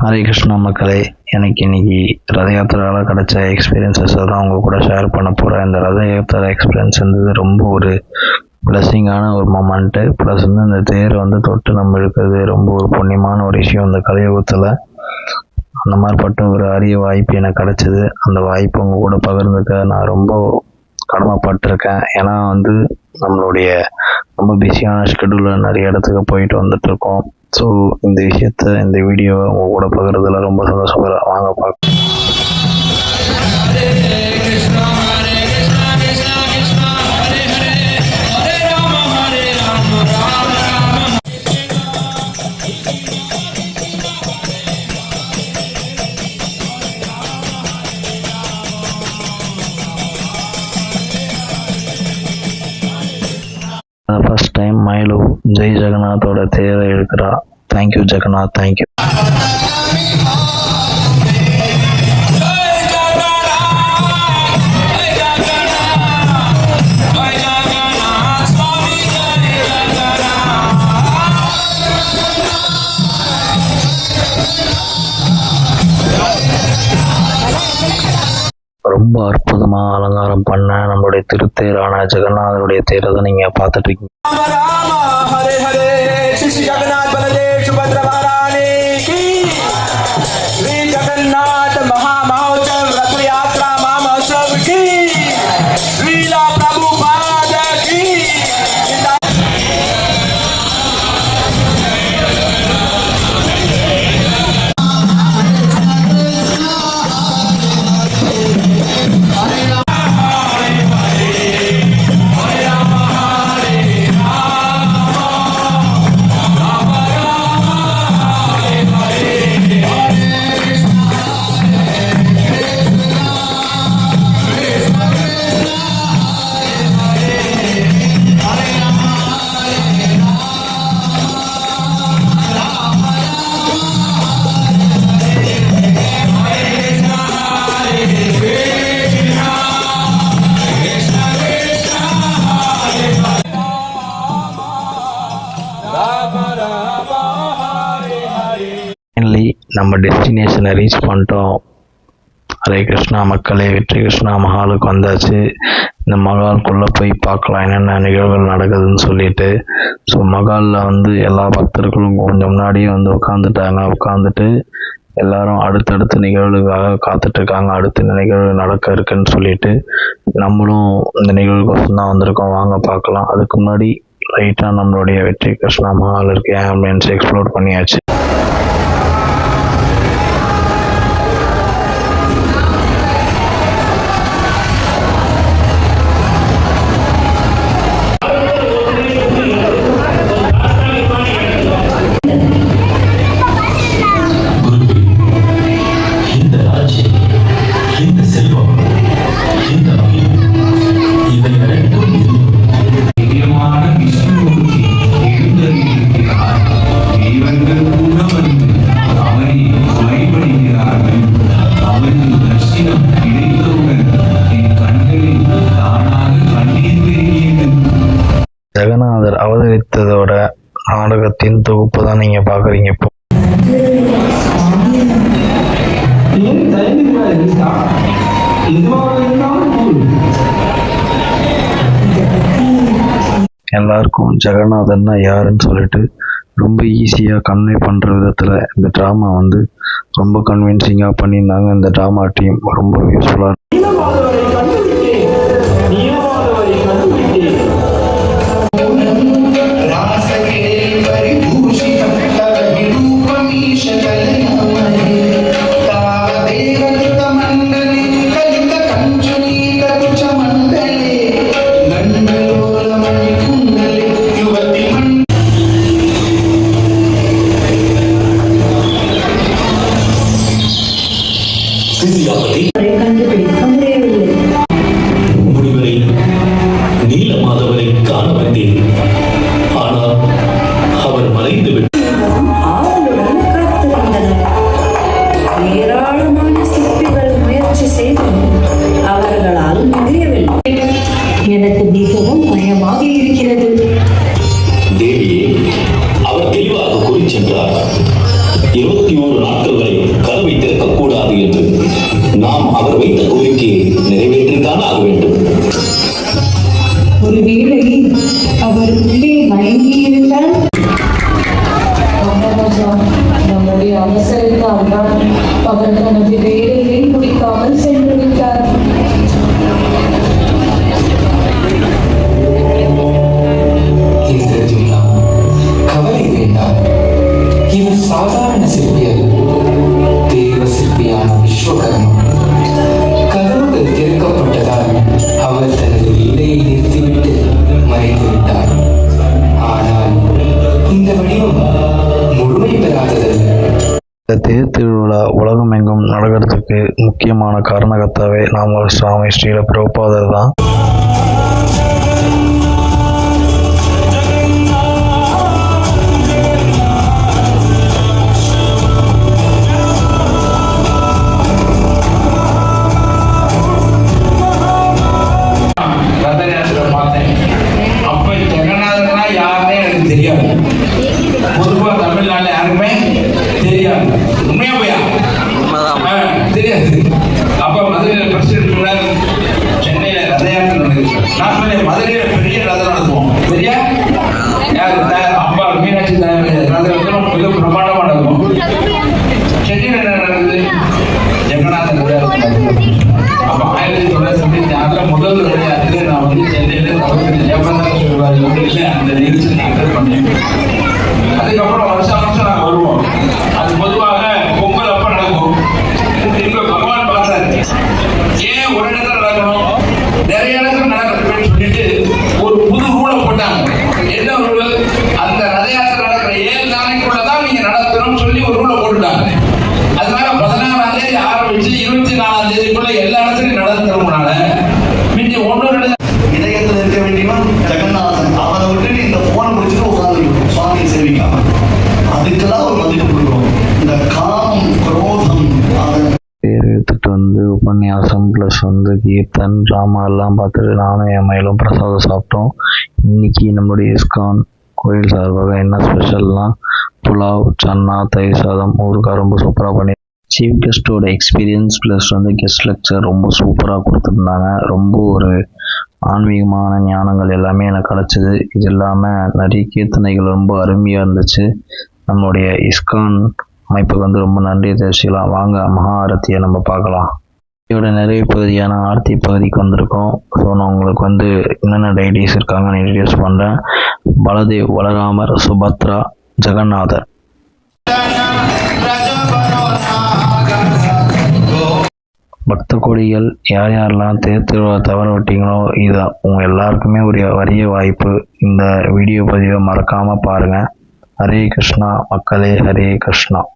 ஹரே கிருஷ்ணா மக்களே, எனக்கு இன்னைக்கு ரத யாத்திராவில் கிடைச்ச எக்ஸ்பீரியன்ஸஸை தான் உங்கள் கூட ஷேர் பண்ண போகிறேன். இந்த ரத யாத்திரா எக்ஸ்பீரியன்ஸ் இருந்தது ரொம்ப ஒரு பிளஸ்ஸிங்கான ஒரு மொமெண்ட்டு. ப்ளஸ் வந்து இந்த தேரை வந்து தொட்டு நம்ம இருக்கிறது ரொம்ப ஒரு புண்ணியமான ஒரு விஷயம். இந்த கலியுகத்தில் அந்த மாதிரிப்பட்ட ஒரு அரிய வாய்ப்பு எனக்கு கிடைச்சிது. அந்த வாய்ப்பு உங்கள் கூட பகிர்ந்துக்க நான் ரொம்ப கடமைப்பட்டிருக்கேன். ஏன்னா வந்து நம்மளுடைய ரொம்ப பிஸியான ஷெட்யூலில் நிறைய இடத்துக்கு போயிட்டு வந்துட்டுருக்கோம். ஸோ இந்த விஷயத்த இந்த வீடியோவை உங்கள் கூட பகிர்றதுல ரொம்ப சந்தோஷப்படுறேன். வாங்க பார்க்க. ஃபர்ஸ்ட் டைம் மைலு ஜெய் ஜெகநாத்தோட தேரை எடுக்கிறா. Thank you Jagannath, thank you. ரொம்ப அற்புதமா அலங்காரம் பண்ண நம்மளுடைய திருத்தேரான ஜெகநாதருடைய தேரை தான் நீங்க பார்த்துட்டு இருக்கீங்க. நம்ம டெஸ்டினேஷனை ரீச் பண்ணிட்டோம். ஹரே கிருஷ்ணா மக்களே, வெற்றி கிருஷ்ணா மஹாலுக்கு வந்தாச்சு. இந்த மஹாலுக்குள்ளே போய் பார்க்கலாம் என்னென்ன நிகழ்வுகள் நடக்குதுன்னு சொல்லிட்டு. ஸோ மஹாலில் வந்து எல்லா பக்தர்களும் கொஞ்சம் முன்னாடியே வந்து உட்காந்துட்டு எல்லாரும் அடுத்தடுத்த நிகழ்வுக்காக காத்துட்ருக்காங்க. அடுத்த நிகழ்வு நடக்க இருக்குன்னு சொல்லிட்டு நம்மளும் இந்த நிகழ்வுக்கோசம் தான் வந்திருக்கோம். வாங்க பார்க்கலாம். அதுக்கு முன்னாடி ரைட்டாக நம்மளுடைய வெற்றி கிருஷ்ணா மஹால் இருக்க ஆம்பியன்ஸ் எக்ஸ்ப்ளோர் பண்ணியாச்சு. ஜெகநாதர் அவதரித்ததோட நாடகத்தின் தொகுப்பு தான் நீங்க பாக்குறீங்க. இப்போ எல்லாருக்கும் ஜெகநாதர்னா யாருன்னு சொல்லிட்டு ரொம்ப ஈஸியா கன்வே பண்ற விதத்துல இந்த டிராமா வந்து ரொம்ப கன்வின்சிங்கா பண்ணியிருந்தாங்க. இந்த டிராமா டீம் ரொம்ப யூஸ்ஃபுல்லா. முடிவரை நீலமாதவரை காண வந்தேன். ஆனால் அவர் மறைந்து ஏராளமான சிற்பிகள் முயற்சி செய்தும் அவர்களால் முடியவில்லை. எனக்கு மிகவும் பயமாக இருக்கிறது. தேவியே, அவர் தெளிவாக கூறி சென்றார். 21 300 நாட்கள் வரை கதவை திறக்கக்கூடாது என்று நாம் அவர் வைத்த கோரிக்கையை நிறைவேற்றித்தான் ஆக வேண்டும். ஒருவேளை அவர் உள்ளே மயங்கியிருந்தால் நம்முடைய அவசரத்தால் தான் அவர் தனது வேலையை முடிக்காமல் சென்று விட்டார். கவலை வேண்டாம். இவர் சாதாரண சிற்பி அல்ல, தேவ சிற்பியான விஸ்வகர்மா. கதவுகள் திறக்கப்பட்டதால் அவர் தனது வேலையை நிறுத்திவிட்டு மறைந்து விட்டார். ஆனால் இந்த வடிவம் முழுமை பெறாததல்ல. இந்த தேர் திருவிழா உலகமெங்கும் நடக்கிறதுக்கு முக்கியமான காரணகர்த்தாவே நாம சுவாமி ஸ்ரீல பிரபுபாதர் தான். பொதுவா தமிழ்நாட்டுல யாருக்குமே தெரியாது. உண்மையா போயா தெரியாது. அப்ப மதுரையில பிரசிடென்ட் சென்னையில ரத யாத்திரை நடந்துச்சு. நான் சொன்னேன் மதுரையில பெரிய ரதம் நடத்துவோம். சரியா? அம்பாள் மீனாட்சி ரதம் மிக பிரமாண்டமா நடக்கும். சென்னையில என்ன நடக்குது? ஜெகநாதன் அப்ப 1996 முதல் ரத யாத்திரை நான் வந்து சென்னையில ஜெகநாதன் சொல்வாரு அந்த நிகழ்ச்சி நான் பண்ணேன். அதுக்கப்புறம் வருஷம் நாங்கள் வருவோம். அது பொதுவாக பொங்கல் அப்ப நடக்கும். இங்க பகவான் பார்த்தாரு, ஏன் ஒரு இடத்துல நடக்கணும், நிறைய இடத்துல நடக்கணும்னு சொல்லிட்டு ஒரு புது ரூலை போட்டாங்க. என்ன ரூல்? அந்த ரத யாத்திரை நடக்கிற 7 நாளைக்குள்ளதான் நீங்க நடத்தணும்னு சொல்லி ஒரு ரூலை போட்டுட்டாங்க. அதனால 16ஆம் தேதி ஆரம்பிச்சு 24ஆம் தேதிக்குள்ள எல்லா இடத்துலையும் நடத்தணும்னால மீதி 1-2 இதயத்தில் இருக்க வேண்டியவன் ஜெகநாதன். அவனை விட்டுட்டு இந்த போனை முடிச்சுட்டு உட்காந்துருக்கோம் சுவாமியை சேவிக்காம. அதுக்கெல்லாம் ஒரு மதிப்பு கொடுக்கும். இந்த காமம் குரோதம் பேர் எடுத்துட்டு வந்து உபன்யாசம் ப்ளஸ் வந்து கீர்த்தன் ட்ராமா எல்லாம் பார்த்துட்டு நானும் என் மயிலும் பிரசாதம் சாப்பிட்டோம். இன்னைக்கு நம்மளுடைய இஸ்கான் கோயில் சார்பாக என்ன ஸ்பெஷல்னா புலாவ், சன்னா, தயிர் சாதம், ஊறுகாய் ரொம்ப சூப்பராக பண்ணி சீஃப் கெஸ்ட்டோட எக்ஸ்பீரியன்ஸ் ப்ளஸ் வந்து கெஸ்ட் லெக்சர் ரொம்ப சூப்பராக கொடுத்துருந்தாங்க. ரொம்ப ஒரு ஆன்மீகமான ஞானங்கள் எல்லாமே எனக்கு கிடச்சிது. இது இல்லாமல் நிறைய கீர்த்தனைகள் ரொம்ப அருமையாக இருந்துச்சு. நம்மளுடைய இஸ்கான் அமைப்புக்கு வந்து ரொம்ப நன்றி தெரிவிச்சுக்கலாம். வாங்க மகா ஆரத்தியை நம்ம பார்க்கலாம். இதோட நிறைய பகுதியான ஆர்த்தி பகுதிக்கு வந்திருக்கோம். ஸோ நான் உங்களுக்கு வந்து என்னென்ன டைட்டிஸ் இருக்காங்கன்னு இன்ட்ரடியூஸ் பண்ணுறேன். பலதேவ், பலராமர், சுபத்ரா, ஜெகநாதர். பக்த கோடிகள் யார் யாரெல்லாம் தேர் திருவிழா தவற விட்டீங்களோ இது உங்கள் எல்லாருக்குமே ஒரு வரிய வாய்ப்பு. இந்த வீடியோ பதிவை மறக்காமல் பாருங்கள். ஹரே கிருஷ்ணா மக்களே, ஹரே கிருஷ்ணா.